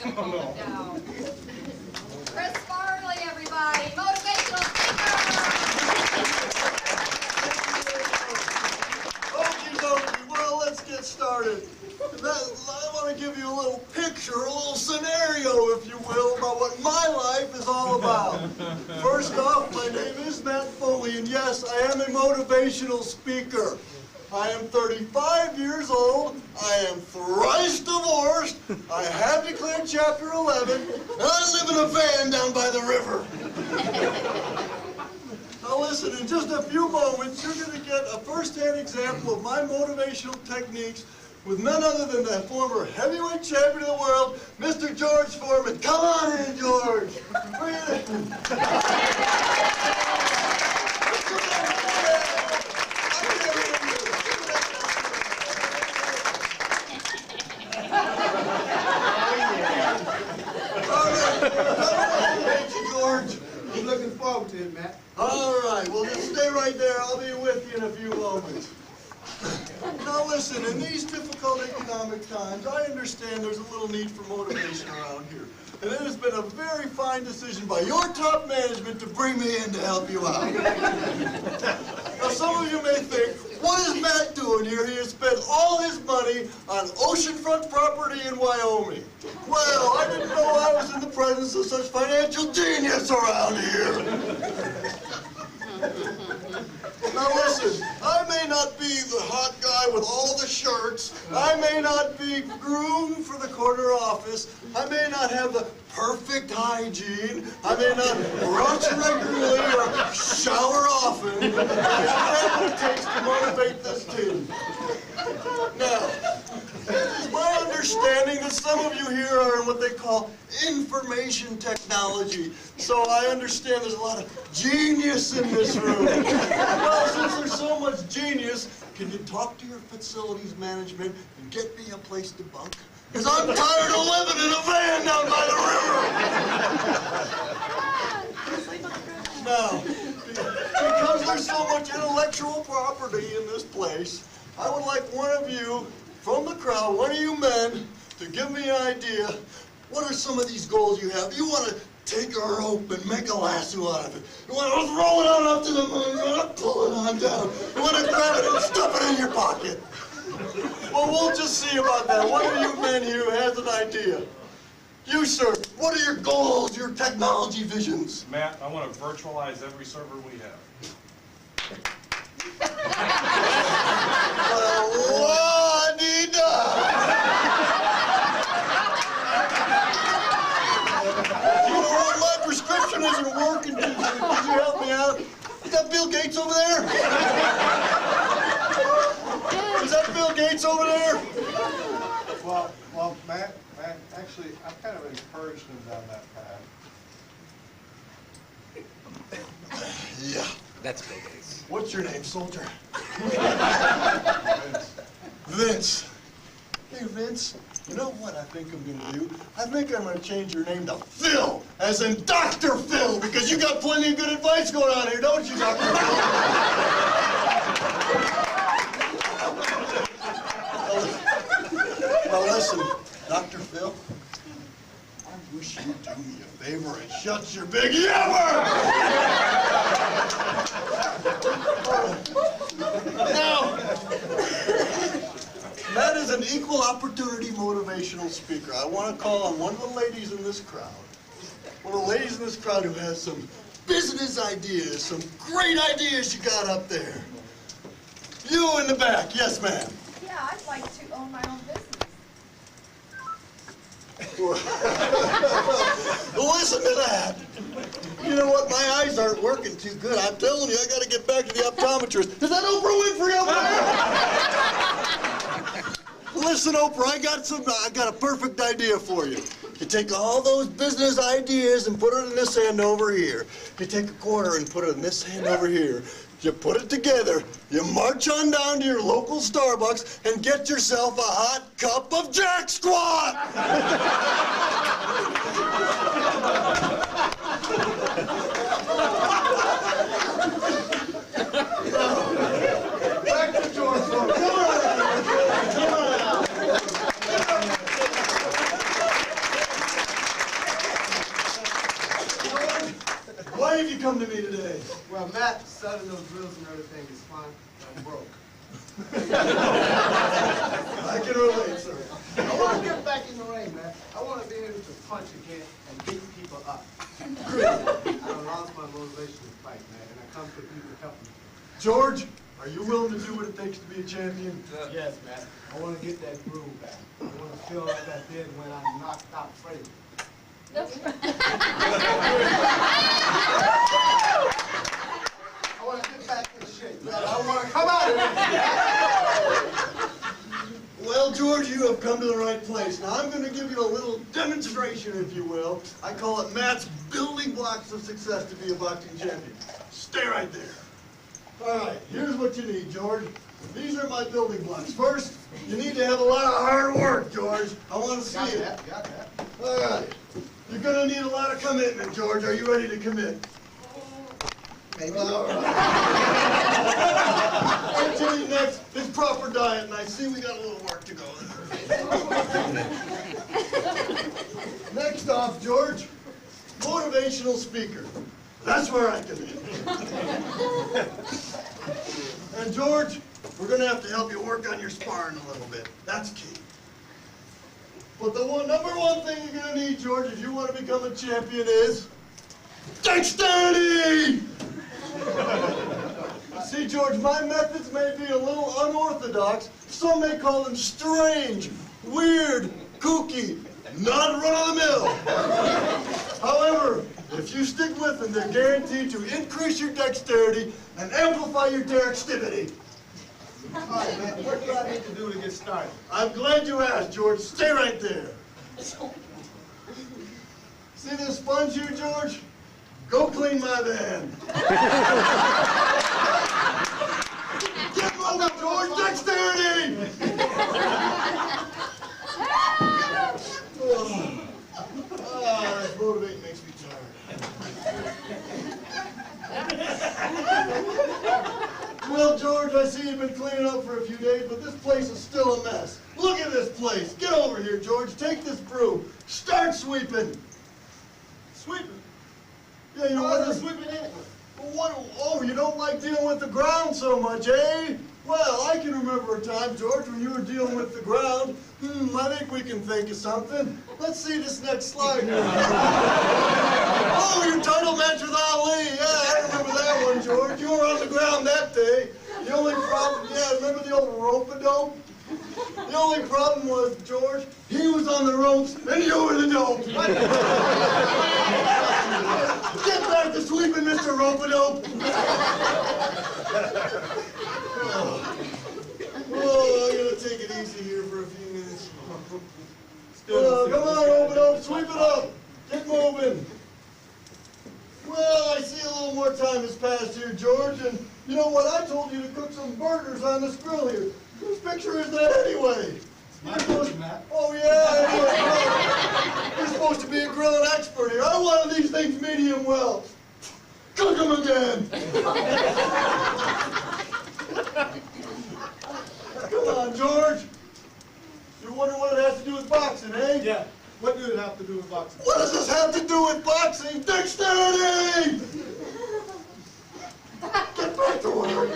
Come on down. Chris Farley, everybody, motivational speaker. Okie dokie, well, let's get started. I want to give you a little picture, a little scenario, if you will, about what my life is all about. First off, my name is Matt Foley, and yes, I am a motivational speaker. I am 35 years old, I am thrice divorced, I have declared Chapter 11, and I live in a van down by the river. Now listen, in just a few moments, you're going to get a first-hand example of my motivational techniques with none other than the former heavyweight champion of the world, Mr. George Foreman. Come on in, George. Bring it in. George. I'm looking forward to it, Matt. All right, well, just stay right there. I'll be with you in a few moments. Now listen, in these difficult economic times, I understand there's a little need for motivation around here. And it has been a very fine decision by your top management to bring me in to help you out. Now some of you may think, what is Matt doing here? He has spent all his money on oceanfront property in Wyoming. Well, I didn't know I was in the presence of such financial genius around here. Now listen, I may not be the hot guy with all the shirts, I may not be groomed for the corner office, I may not have the perfect hygiene, I may not brush regularly or shower often, but I have what it takes to motivate this team. Now, it's my understanding that some of you here are in what they call information technology. So I understand there's a lot of genius in this room. Well, since there's so much genius, can you talk to your facilities management and get me a place to bunk? Because I'm tired of living in a van down by the river. Now, because there's so much intellectual property in this place, I would like one of you from the crowd, one of you men, to give me an idea. What are some of these goals you have? You want to take a rope and make a lasso out of it. You want to throw it on up to the moon. You want to pull it on down. You want to grab it and stuff it in your pocket. Well, we'll just see about that. One of you men here has an idea. You, sir, what are your goals, your technology visions? Matt, I want to virtualize every server we have. You know what? My prescription isn't working. Could you help me out? Is that Bill Gates over there? Is that Bill Gates over there? Well, Matt, actually, I've kind of encouraged him down that path. Yeah. That's Bill Gates. What's your name, soldier? Vince. Vince. Hey, Vince, you know what I think I'm going to do? I think I'm going to change your name to Phil, as in Dr. Phil, because you got plenty of good advice going on here, don't you, Dr. Phil? Now listen, Dr. Phil, I wish you'd do me a favor and shut your big yammer! Now, Matt is an equal opportunity motivational speaker. I want to call on one of the ladies in this crowd. One of the ladies in this crowd who has some business ideas, some great ideas you got up there. You in the back, yes, ma'am. Yeah, I'd like to own my own business. Listen to that. You know what? My eyes aren't working too good. I'm telling you, I got to get back to the optometrist. Is that Oprah Winfrey over there? Listen, Oprah, I got a perfect idea for you. You take all those business ideas and put it in this hand over here. You take a quarter and put it in this hand over here. You put it together, you march on down to your local Starbucks and get yourself a hot cup of Jack Squat! Back to George. Come on. come to me today? Well, Matt, selling those drills and everything is fine. I'm broke. I can relate, sir. I want to get back in the ring, man. I want to be able to punch again and beat people up. I lost my motivation to fight, man, and I come to you to help me. George, are you willing to do what it takes to be a champion? Yes, man. I want to get that groove back. I want to feel like I did when I knocked out Freddie. I want to get back in shape, man. I want to come out of there. Well, George, you have come to the right place. Now, I'm going to give you a little demonstration, if you will. I call it Matt's building blocks of success to be a boxing champion. Stay right there. All right, here's what you need, George. These are my building blocks. First, you need to have a lot of hard work, George. I want to see it. Got that. All right. You're going to need a lot of commitment, George. Are you ready to commit? Maybe. All right. Actually, next is proper diet, and I see we got a little work to go there. Next off, George, motivational speaker. That's where I come in. And George, we're going to have to help you work on your sparring a little bit. That's key. But the number one thing you're going to need, George, if you want to become a champion is dexterity! See, George, my methods may be a little unorthodox. Some may call them strange, weird, kooky, not run-of-the-mill. However, if you stick with them, they're guaranteed to increase your dexterity and amplify your dexterity. All right, man. What do I need to do to get started? I'm glad you asked, George. Stay right there. See this sponge here, George? Go clean my van. Get moving, George. Dexterity! This motivating makes me tired. Well, George, I see you've been cleaning up for a few days, but this place is still a mess. Look at this place. Get over here, George. Take this broom. Start sweeping. Sweeping. Yeah, you know What what? is sweeping in? Oh, you don't like dealing with the ground so much, eh? Well, I can remember a time, George, when you were dealing with the ground. I think we can think of something. Let's see this next slide here. Oh, your title match with Ali. Yeah, I remember that one, George. You were on the ground that day. The only problem, remember the old rope-a-dope? The only problem was, George, he was on the ropes and you were the dope. Get back to sweeping, Mr. Rope-a-dope. Oh, I'm going to take it easy here for a few minutes. Come on, Rope-a-dope, sweep it up. Get moving. Well, I see a little more time has passed here, George, and you know what? I told you to cook some burgers on this grill here. Whose picture is that anyway? Oh, yeah, anyway, you're supposed to be a grilling expert here. I wanted these things medium well. Cook them again. Come on, George. You wonder what it has to do with boxing, eh? Yeah. What do it have to do with boxing? What does this have to do with boxing? Dexterity! Get back to work.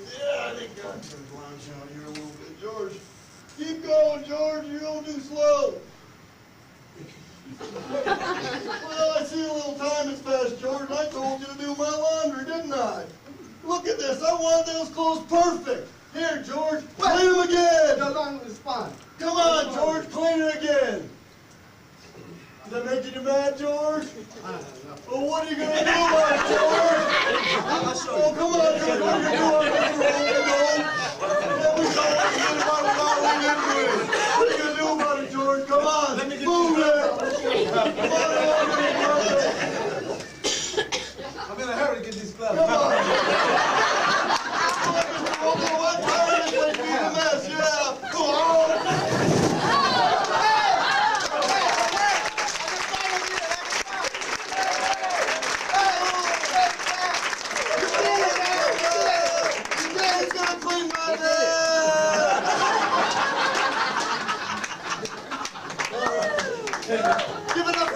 Yeah, I think I'm turn lounge out here a little bit. George, keep going, George. You're going too slow. Well, I see a little time has passed, George, and I told you to do my laundry, didn't I? Look at this. I wanted those clothes perfect. Here, George, clean them again. Your laundry is fine. Come on, George, clean it again. Is that making you mad, George? Well, what are you going to do about it, George? Oh, come on, George, what are you doing, Mr. Rope-a-dope? Yeah, we saw what you did about it, not what you did. What are you going to do about it, George? Come on, move it. Come on, I'm in a hurry to get these gloves. come on. Mr. Rope-a-dope, I'm tired of this place being a mess, yeah. Come on. Give it up